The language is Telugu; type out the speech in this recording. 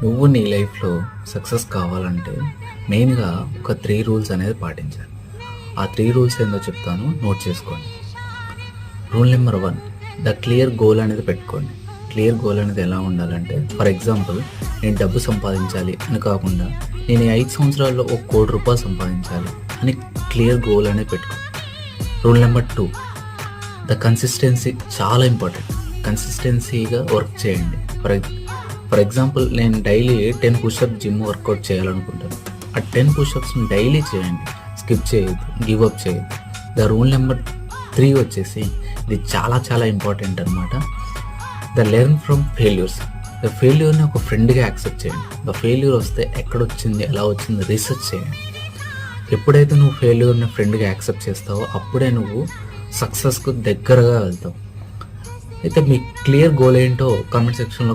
నువ్వు నీ లైఫ్లో సక్సెస్ కావాలంటే మెయిన్గా ఒక 3 రూల్స్ అనేది పాటించాలి. ఆ 3 రూల్స్ ఏందో చెప్తాను, నోట్ చేసుకోండి. Rule number 1, the clear goal అనేది పెట్టుకోండి. క్లియర్ గోల్ అనేది ఎలా ఉండాలంటే, ఫర్ ఎగ్జాంపుల్ నేను డబ్బు సంపాదించాలి అని కాకుండా నేను ఈ 5 సంవత్సరాల్లో ₹1,00,00,000 సంపాదించాలి అని క్లియర్ గోల్ అనేది పెట్టుకోండి. రూల్ నెంబర్ 2, ద కన్సిస్టెన్సీ చాలా ఇంపార్టెంట్. కన్సిస్టెన్సీగా వర్క్ చేయండి. ఫర్ ఎగ్జాంపుల్ నేను డైలీ 10 పుషప్ జిమ్ వర్కౌట్ చేయాలనుకుంటాను. ఆ 10 పుషప్స్ని డైలీ చేయండి, స్కిప్ చేయొద్దు, గివ్ అప్ చేయొద్దు. ద రూల్ నెంబర్ 3 వచ్చేసి ఇది చాలా చాలా ఇంపార్టెంట్ అనమాట. The learn from failures. The ఫెయిల్యూర్ని ఒక ఫ్రెండ్గా యాక్సెప్ట్ చేయండి. ద ఫెయిల్యూర్ వస్తే ఎక్కడొచ్చింది, ఎలా వచ్చింది రీసెర్చ్ చేయండి. ఎప్పుడైతే నువ్వు ఫెయిల్యూర్ని ఫ్రెండ్గా యాక్సెప్ట్ చేస్తావో అప్పుడే నువ్వు సక్సెస్కు దగ్గరగా వెళ్తావు. అయితే మీ క్లియర్ గోల్ ఏంటో కామెంట్ సెక్షన్లో